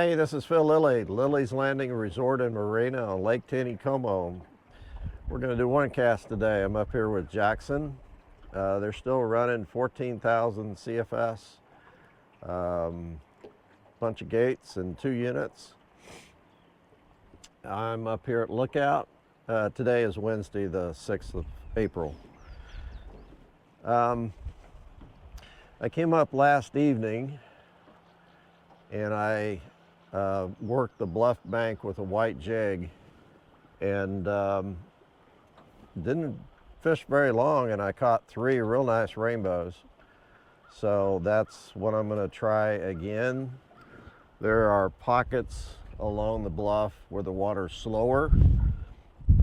Hey, this is Phil Lilley, Lilleys Landing Resort and Marina on Lake Taneycomo. We're going to do one cast today. I'm up here with Jackson. They're still running 14,000 CFS, bunch of gates and 2 units. I'm up here at Lookout. Today is Wednesday, the 6th of April. I came up last evening and I worked the bluff bank with a white jig and didn't fish very long, and I caught 3 real nice rainbows. So that's what I'm going to try again. There are pockets along the bluff where the water's slower,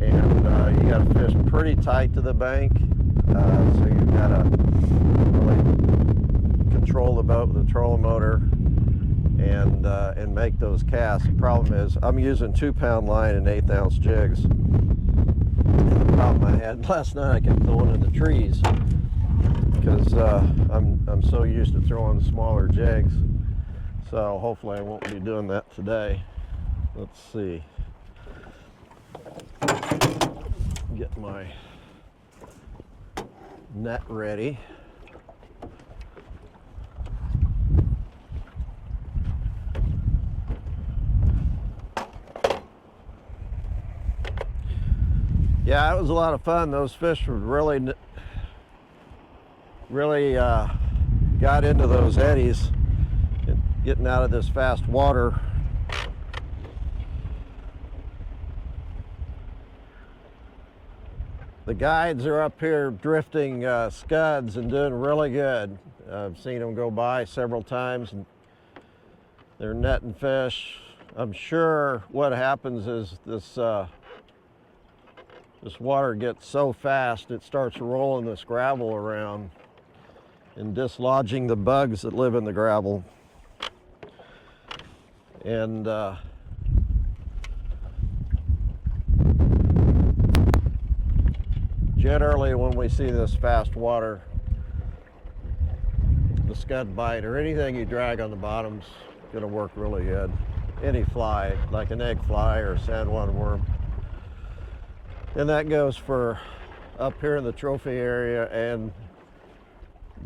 and you got to fish pretty tight to the bank, so you've got to really control the boat with the trolling motor and make those casts. The problem is I'm using 2-pound line and 1/8 ounce jigs. And the problem I had last night, I kept going in the trees because I'm so used to throwing smaller jigs. So hopefully I won't be doing that today. Let's see. Get my net ready. Yeah, it was a lot of fun. Those fish were really got into those eddies, getting out of this fast water. The guides are up here drifting scuds and doing really good. I've seen them go by several times and they're netting fish. I'm sure what happens is this water gets so fast it starts rolling this gravel around and dislodging the bugs that live in the gravel. And generally when we see this fast water, the scud bite or anything you drag on the bottom's going to work really good. Any fly, like an egg fly or a sandwine worm. And that goes for up here in the trophy area and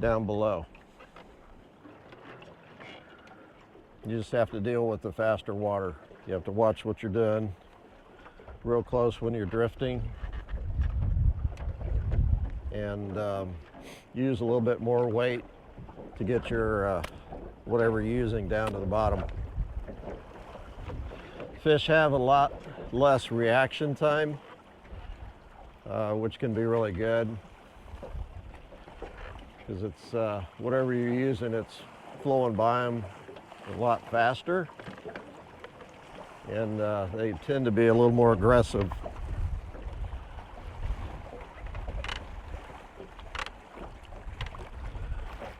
down below. You just have to deal with the faster water. You have to watch what you're doing real close when you're drifting, and use a little bit more weight to get your whatever you're using down to the bottom. Fish have a lot less reaction time, which can be really good because it's whatever you're using, it's flowing by them a lot faster, and they tend to be a little more aggressive.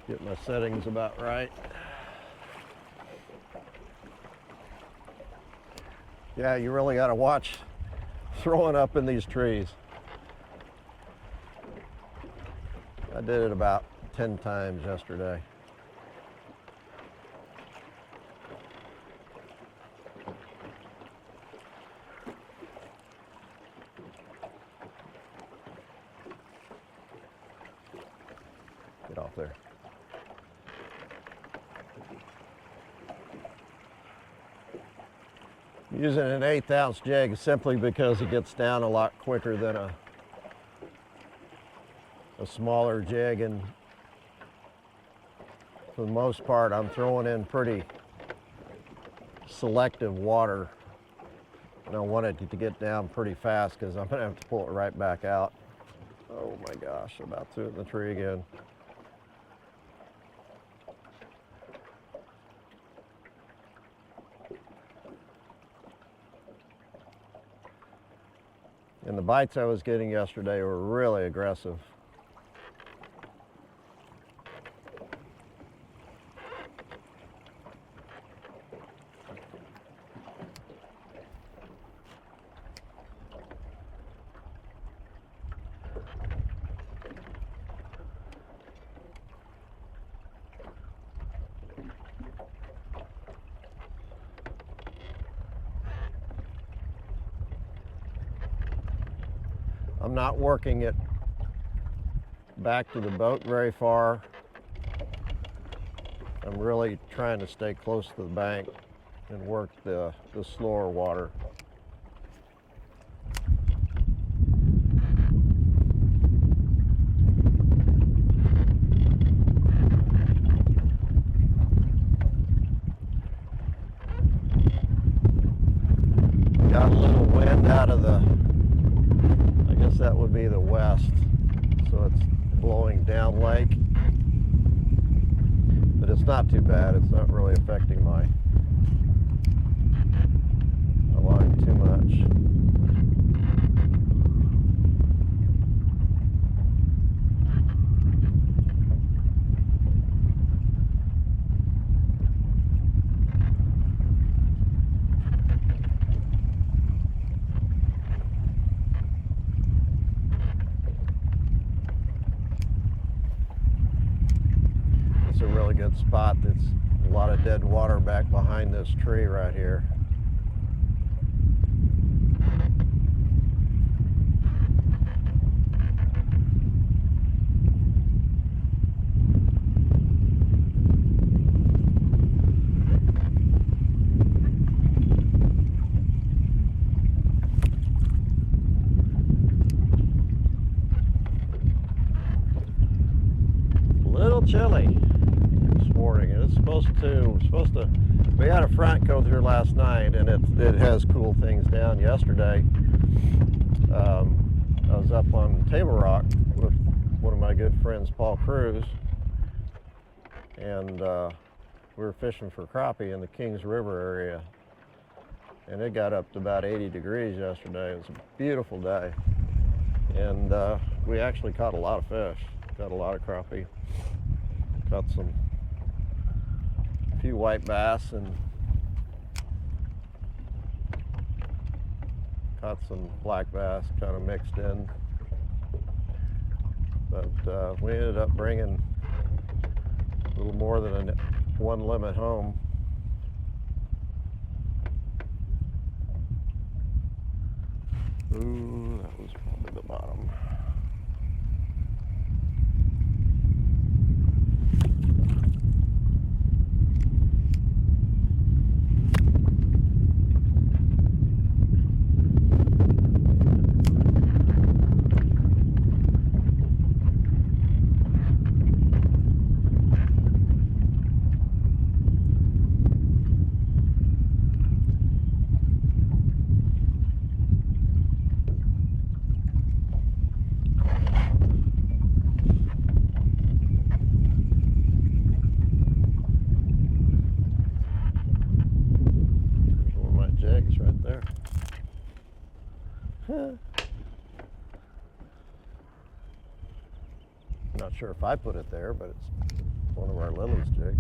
Get my settings about right. Yeah, you really got to watch throwing up in these trees. I did it about 10 times yesterday. Get off there. Using an 1/8 ounce jig simply because it gets down a lot quicker than a smaller jig, and for the most part I'm throwing in pretty selective water, and I want it to get down pretty fast because I'm gonna have to pull it right back out. Oh my gosh, I'm about to hit the tree again. And the bites I was getting yesterday were really aggressive. I'm not working it back to the boat very far. I'm really trying to stay close to the bank and work the slower water. Got a little wind out of the, I guess that would be the west, so it's blowing down lake. But it's not too bad. It's not really affecting my line too much. A really good spot. That's a lot of dead water back behind this tree right here. A little chilly morning, and it's supposed to we had a front go through last night, and it has cooled things down. Yesterday I was up on Table Rock with one of my good friends, Paul Cruz, and we were fishing for crappie in the Kings River area, and it got up to about 80 degrees yesterday. It was a beautiful day, and we actually caught a lot of fish. Got a lot of crappie, caught a few white bass, and caught some black bass kind of mixed in. But we ended up bringing a little more than one limit home. Ooh, that was probably the bottom. Jigs right there. Not sure if I put it there, but it's one of our Lilleys jigs.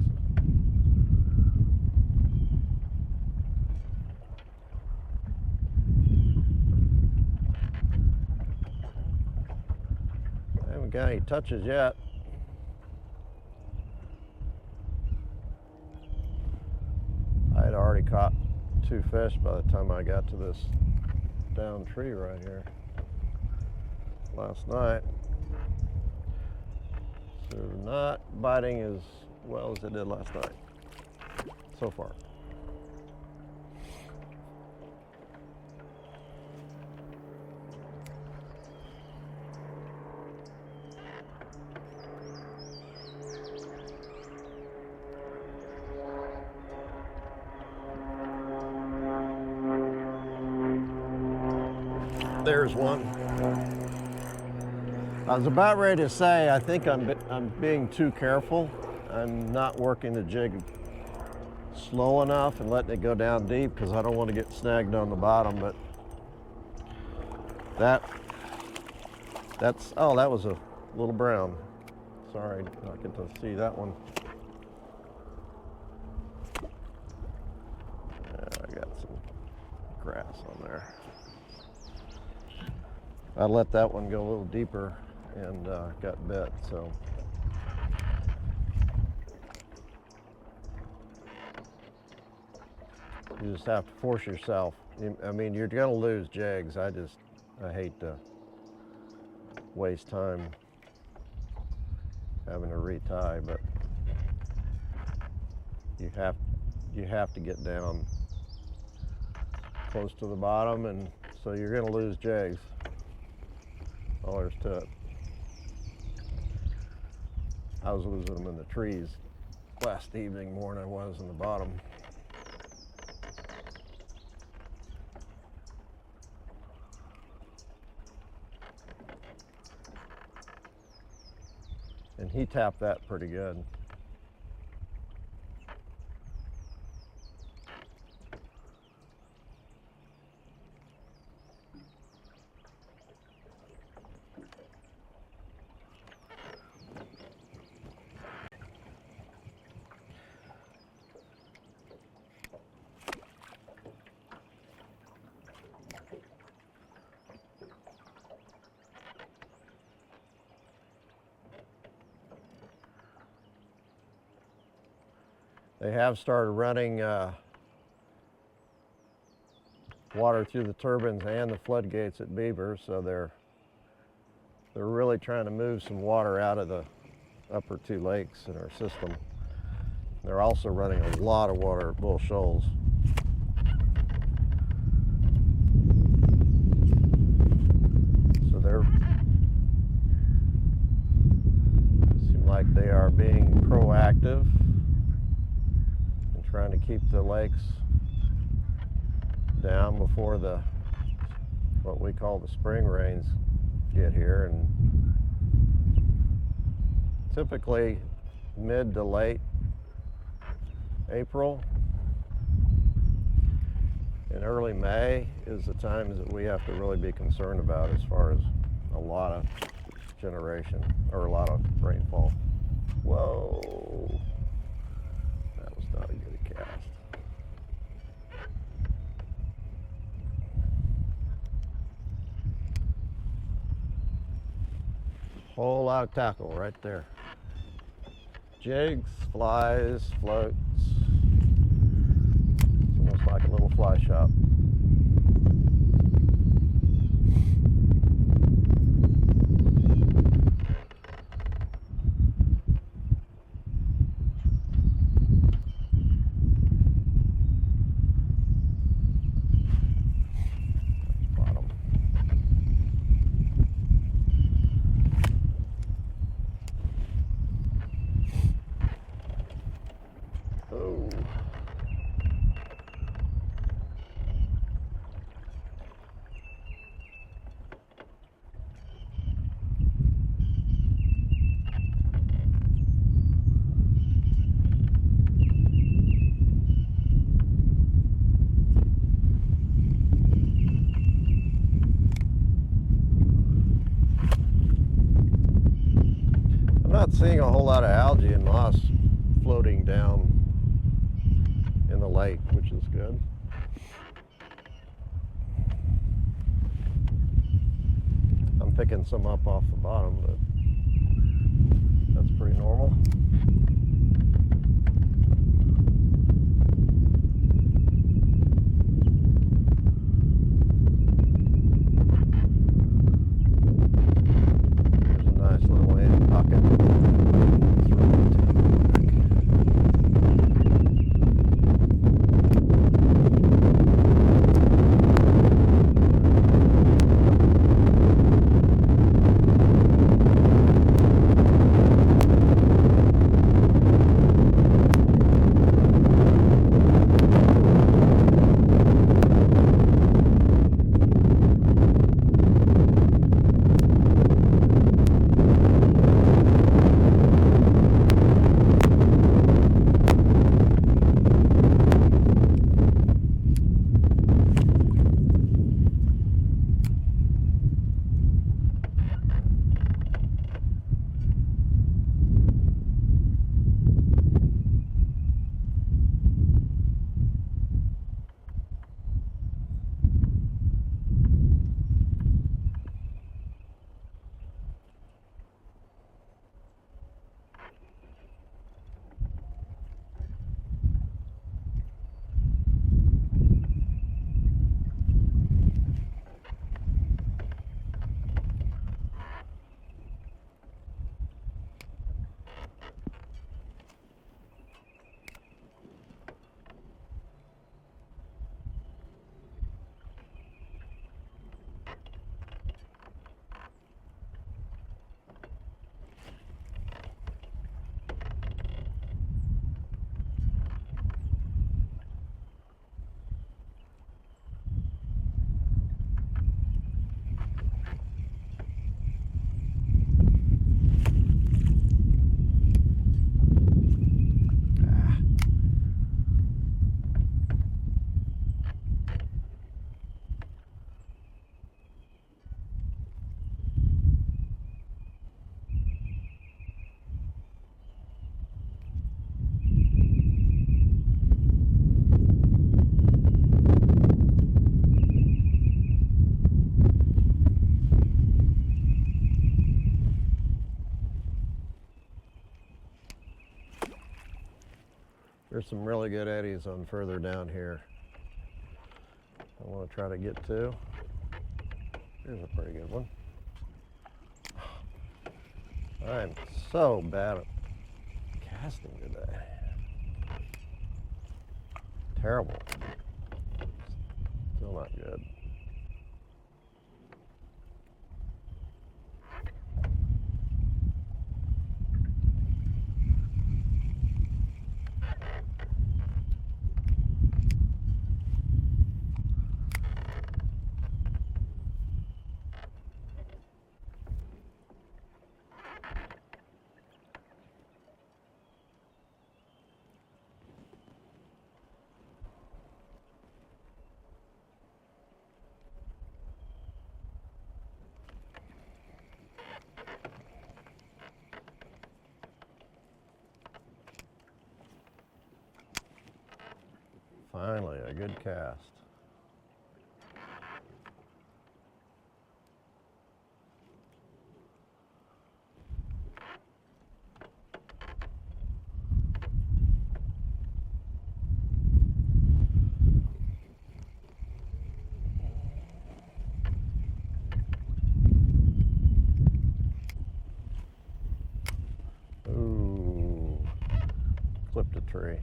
I haven't got any touches yet. I had already caught 2 fish by the time I got to this down tree right here last night. So not biting as well as it did last night so far. There's one. I was about ready to say, I think I'm being too careful. I'm not working the jig slow enough and letting it go down deep because I don't want to get snagged on the bottom. But that's, oh, that was a little brown. Sorry, not get to see that one. Yeah, I got some grass on there. I let that one go a little deeper and got bit, so. You just have to force yourself. I mean, you're gonna lose jigs. I hate to waste time having to retie, but you have to get down close to the bottom, and so you're going to lose jigs. All there's to it. I was losing them in the trees last evening more than I was in the bottom. And he tapped that pretty good. They have started running water through the turbines and the floodgates at Beaver, so they're really trying to move some water out of the upper two lakes in our system. They're also running a lot of water at Bull Shoals. So they're seem like they are being proactive, trying to keep the lakes down before what we call the spring rains get here. And typically mid to late April and early May is the times that we have to really be concerned about as far as a lot of generation or a lot of rainfall. Whoa, that was not a good cast. Whole lot of tackle right there. Jigs, flies, floats. It's almost like a little fly shop. Not seeing a whole lot of algae and moss floating down in the lake, which is good. I'm picking some up off the bottom, but that's pretty normal. some really good eddies on further down here. I want to try to get to. Here's a pretty good one. I'm so bad at casting today. Terrible. Still not good. Finally, a good cast. Ooh, clipped a tree.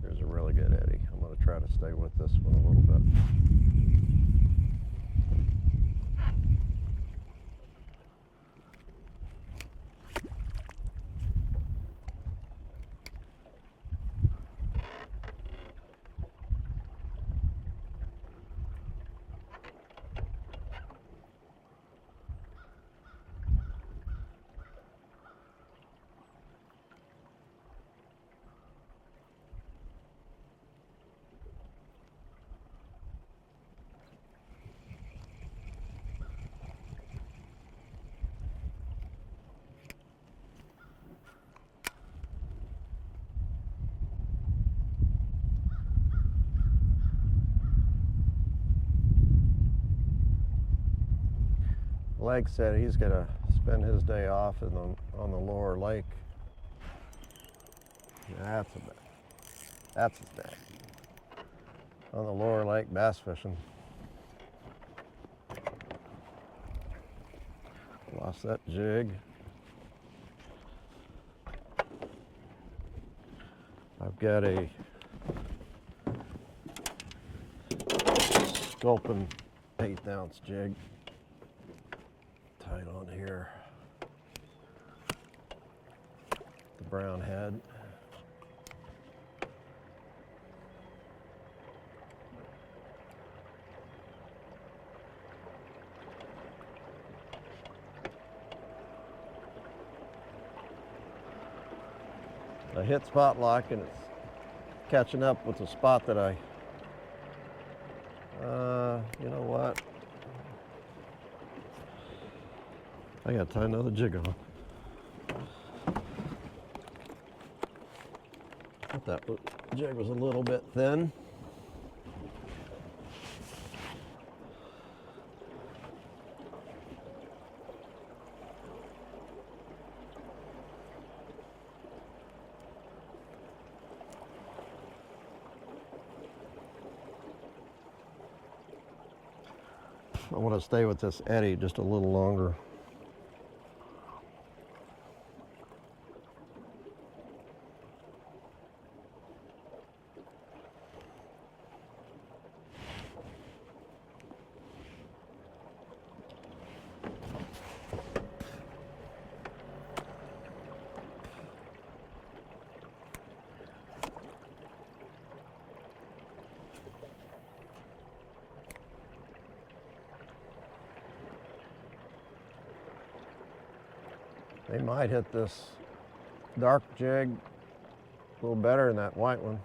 Here's a really good eddy. I'm going to try to stay with this one a little bit. Lake said he's going to spend his day off on the lower lake. That's his day. On the lower lake bass fishing. Lost that jig. I've got a sculpin 1/8 ounce jig. Tight on here, the brown head. I hit spot lock and it's catching up with the spot that you know what? I gotta tie another jig on. Thought that jig was a little bit thin. I want to stay with this eddy just a little longer. They might hit this dark jig a little better than that white one.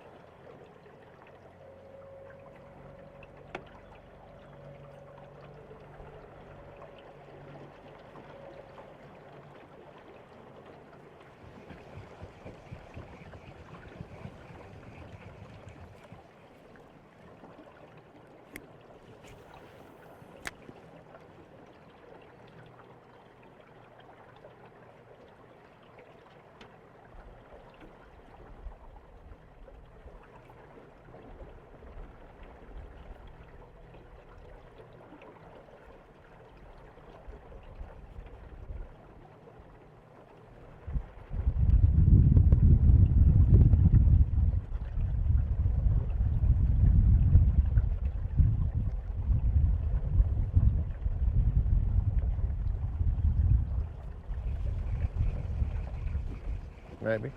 maybe.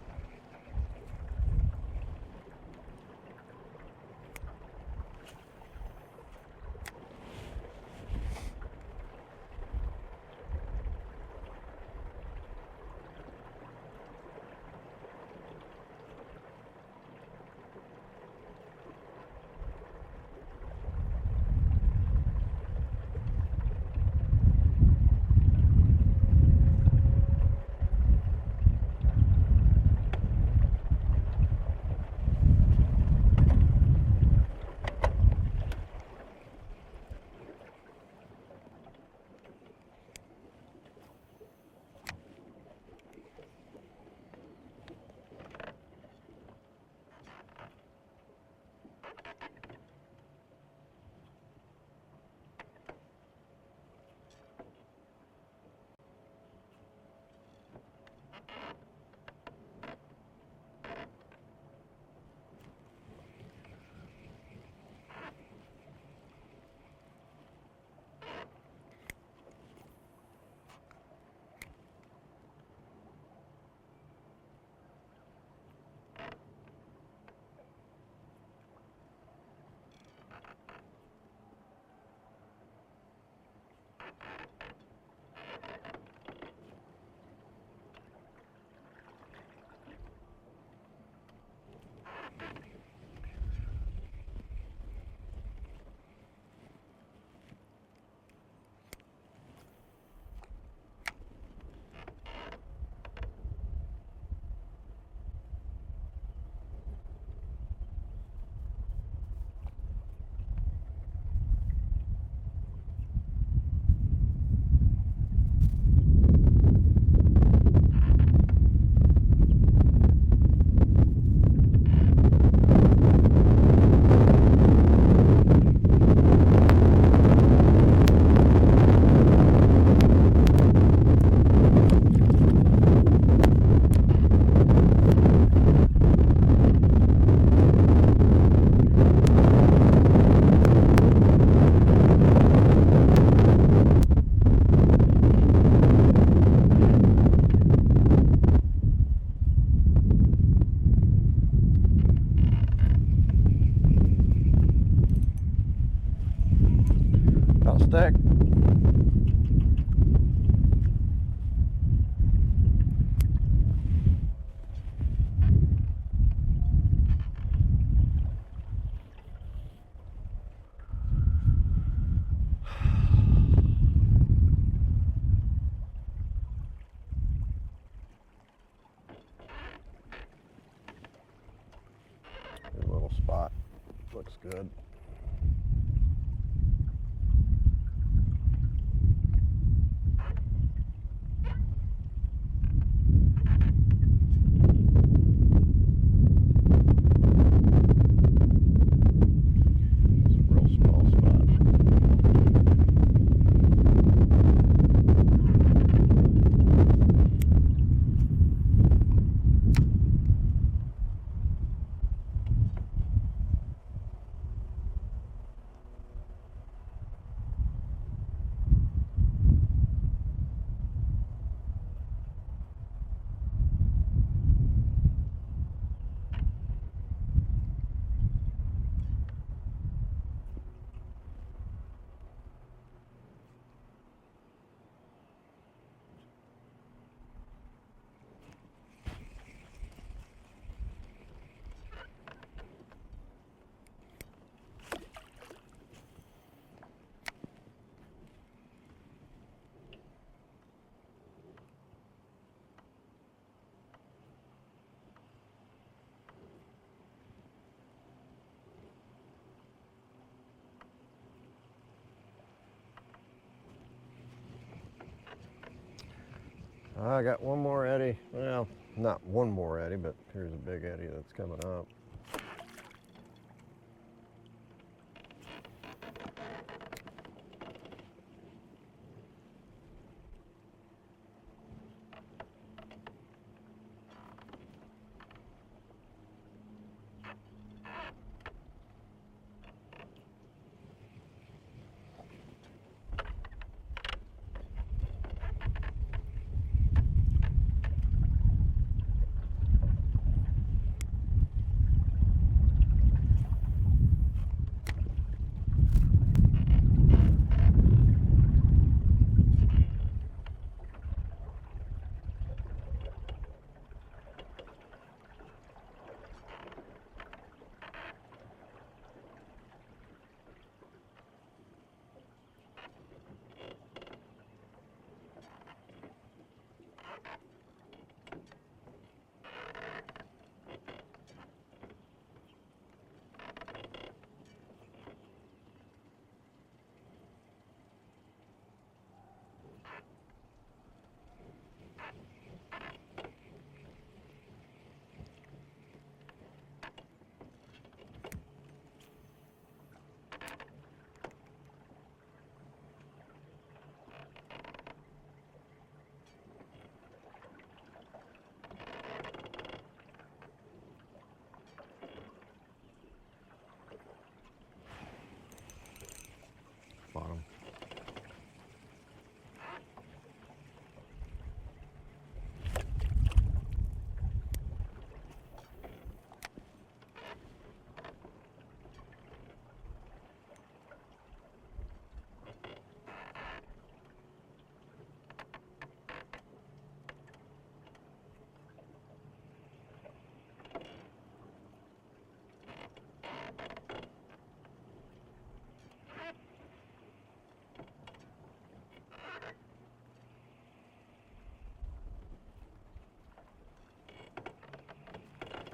Stick. Good little spot. Looks good. I got one more eddy. Well, not one more eddy, but here's a big eddy that's coming up.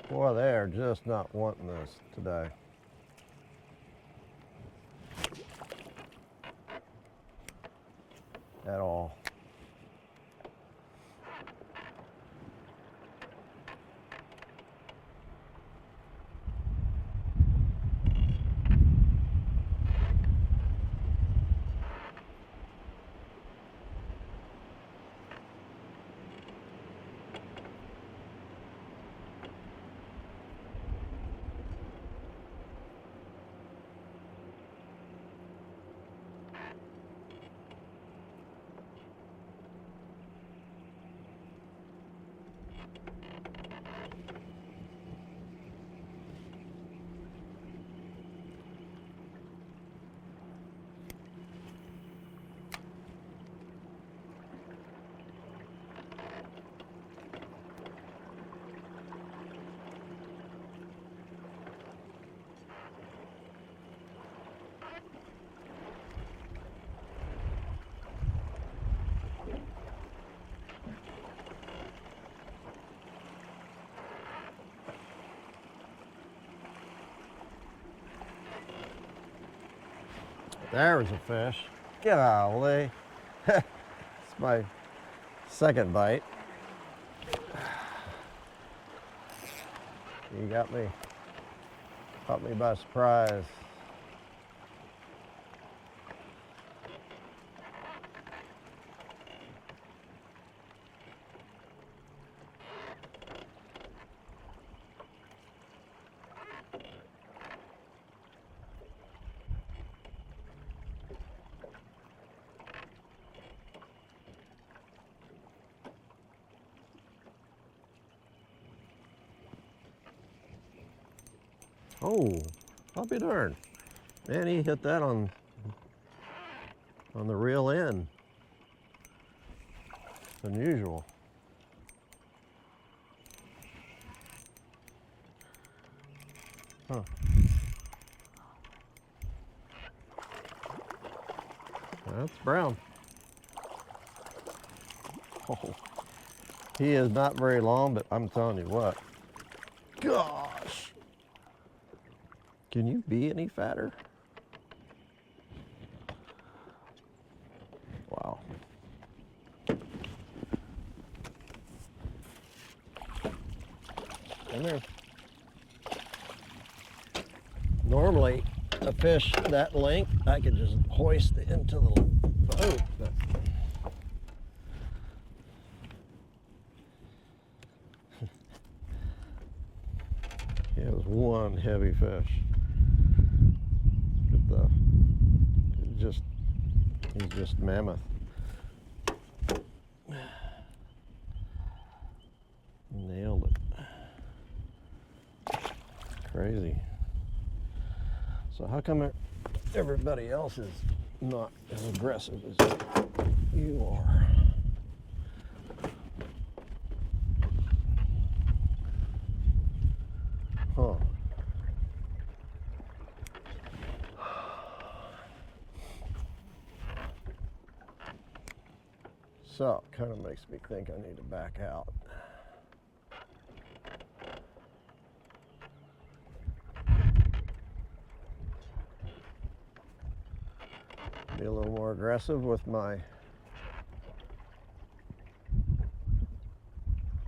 Boy, they are just not wanting this today. At all. There's a fish. Golly. It's my second bite. You got me. Caught me by surprise. Oh, I'll be darned. Man, he hit that on the reel end. It's unusual. Huh. That's brown. Oh, he is not very long, but I'm telling you what. Gosh. Can you be any fatter? Wow. Come here. Normally, a fish that length, I could just hoist it into the boat. He has one heavy fish. He's just mammoth. Nailed it. Crazy. So how come everybody else is not as aggressive as you are? Huh. So, it kind of makes me think I need to back out. Be a little more aggressive with my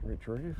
retrieve.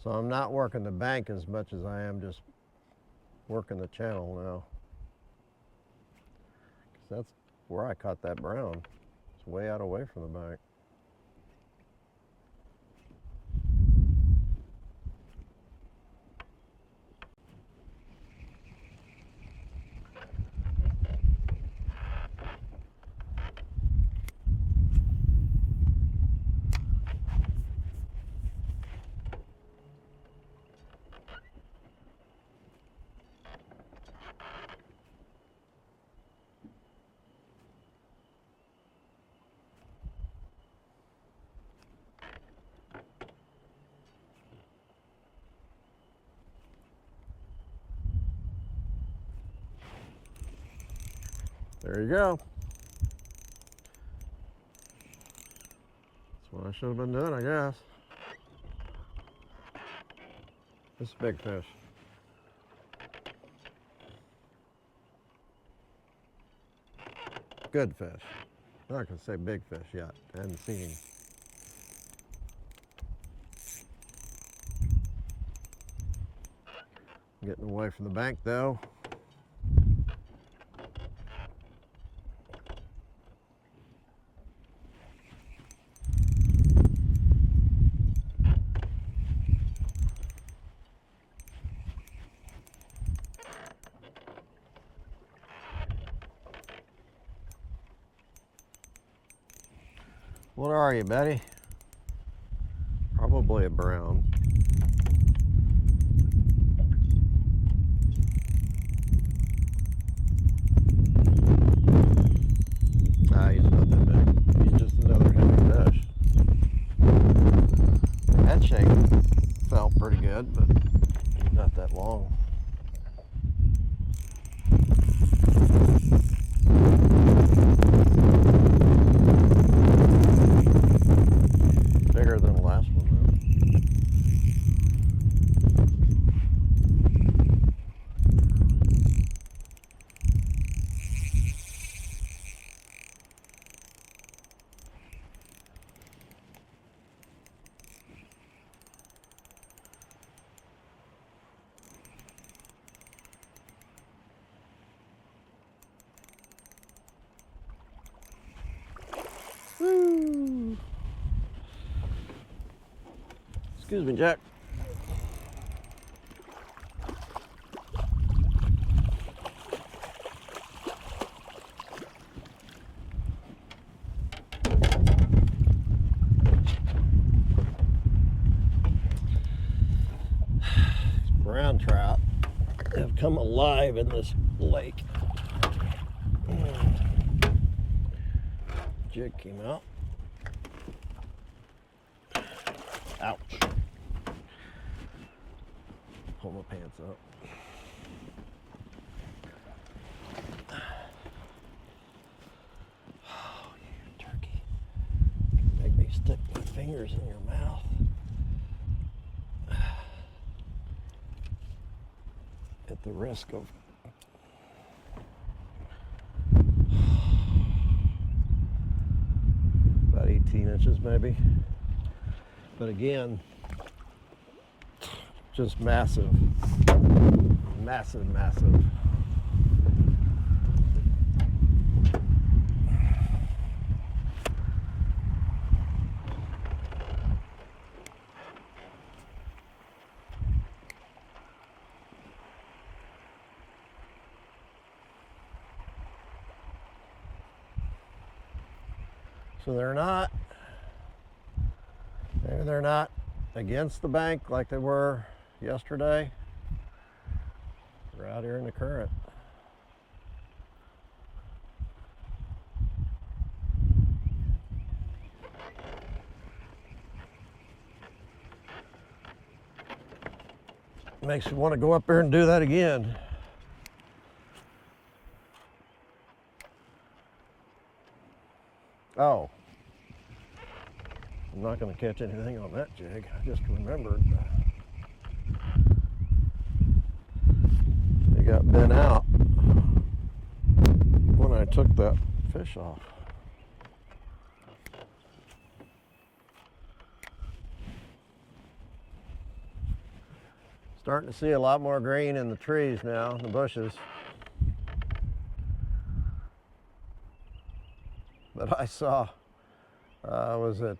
So I'm not working the bank as much as I am just working the channel now. 'Cause that's where I caught that brown. It's way out away from the bank. There you go. That's what I should have been doing, I guess. This is a big fish. Good fish. I'm not gonna say big fish yet. I haven't seen him. Getting away from the bank though. What are you, Betty? Probably a brown. Ah, he's not that big. He's just another heavy fish. Head shape felt pretty good, but he's not that long. Bigger than the last one, though. Woo! Excuse me, Jack. Brown trout have come alive in this lake. Jig came out. Ouch. Pull my pants up. Oh, you turkey. Make me stick my fingers in your mouth. At the risk of about 18 inches maybe. But again, just massive, massive, massive. So they're not against the bank like they were yesterday. They're out here in the current. Makes you want to go up there and do that again. Oh, I'm not going to catch anything on that jig. I just remembered they got bent out when I took that fish off. Starting to see a lot more green in the trees now, the bushes. But I saw, was it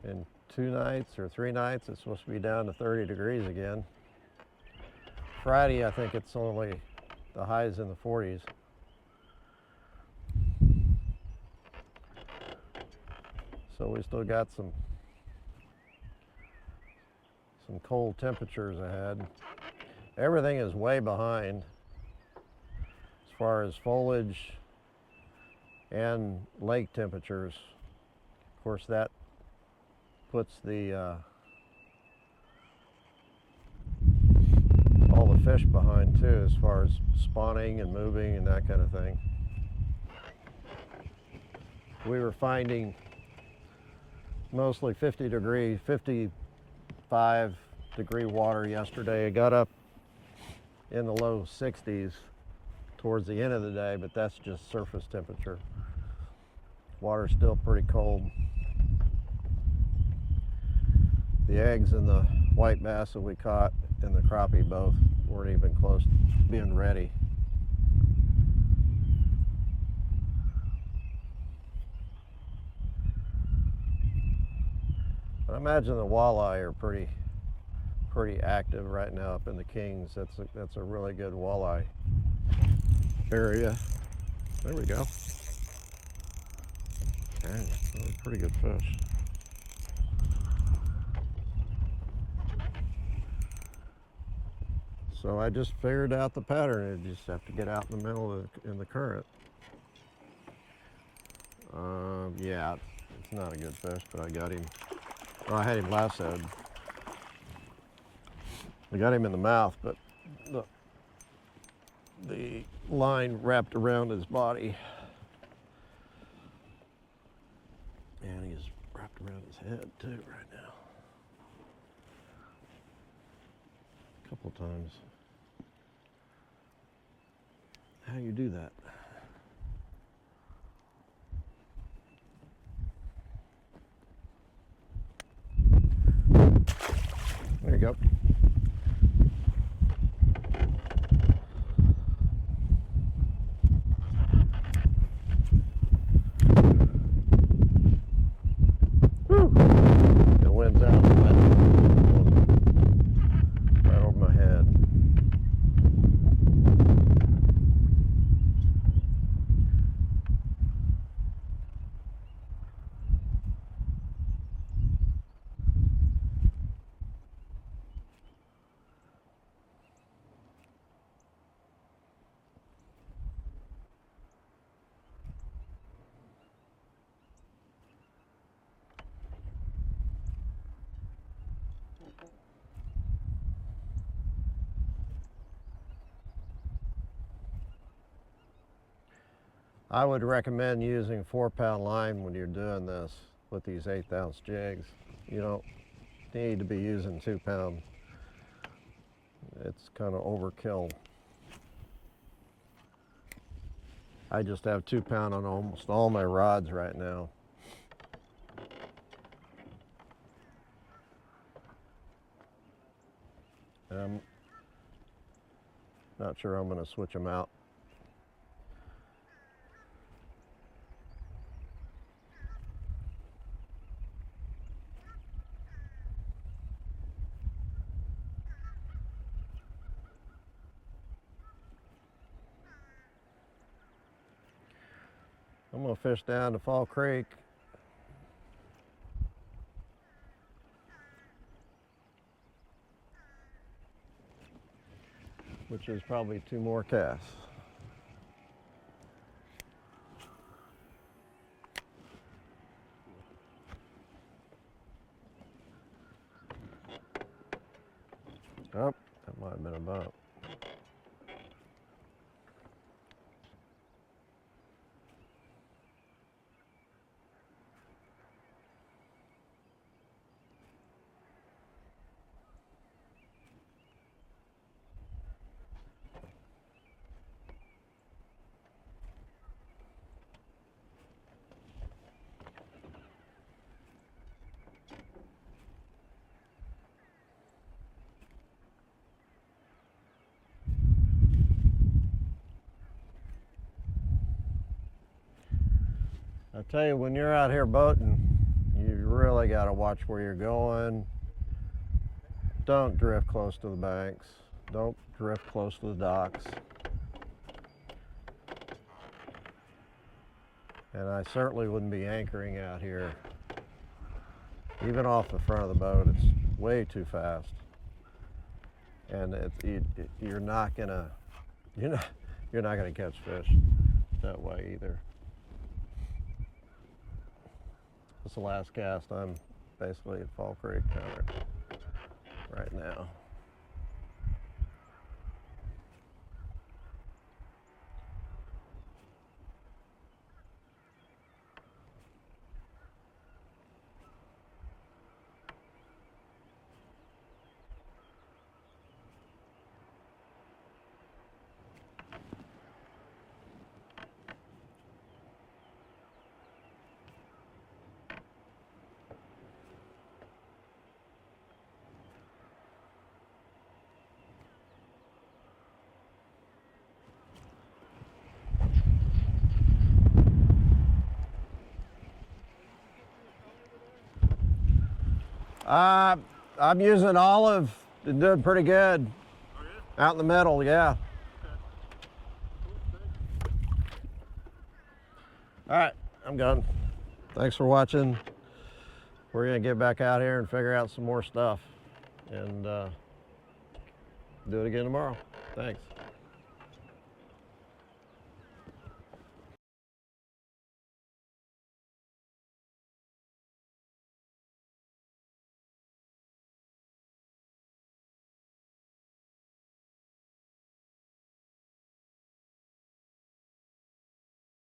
in 2 nights or 3 nights, it's supposed to be down to 30 degrees again. Friday, I think it's only, the highs in the 40s. So we still got some cold temperatures ahead. Everything is way behind as far as foliage and lake temperatures. Of course, that puts the all the fish behind too, as far as spawning and moving and that kind of thing. We were finding mostly 55 degree water yesterday. It got up in the low 60s towards the end of the day, but that's just surface temperature. Water's still pretty cold. The eggs and the white bass that we caught and the crappie both weren't even close to being ready. But I imagine the walleye are pretty active right now up in the Kings. That's a really good walleye area. There we go. Dang, that's a pretty good fish. So I just figured out the pattern. You just have to get out in the middle in the current. Yeah, it's not a good fish, but I got him. Well, I had him lassoed. I got him in the mouth, but the line wrapped around his body. And he's wrapped around his head too right now. A couple times. How you do that? There you go. Whew. The wind's out, right over my head. I would recommend using 4-pound line when you're doing this with these 1/8 ounce jigs. You don't need to be using 2-pound. It's kind of overkill. I just have 2-pound on almost all my rods right now. And I'm not sure I'm going to switch them out. I'm going to fish down to Fall Creek. Which is probably 2 more casts. Oh, that might have been a bump. I tell you, when you're out here boating, you really got to watch where you're going. Don't drift close to the banks. Don't drift close to the docks. And I certainly wouldn't be anchoring out here. Even off the front of the boat, it's way too fast. And you're not gonna catch fish that way either. It's the last cast. I'm basically at Fall Creek right now. I'm using olive. It's doing pretty good. Oh, yeah? Out in the middle, yeah. Okay. Cool, thanks. All right, I'm done. Thanks for watching. We're gonna get back out here and figure out some more stuff and do it again tomorrow. Thanks.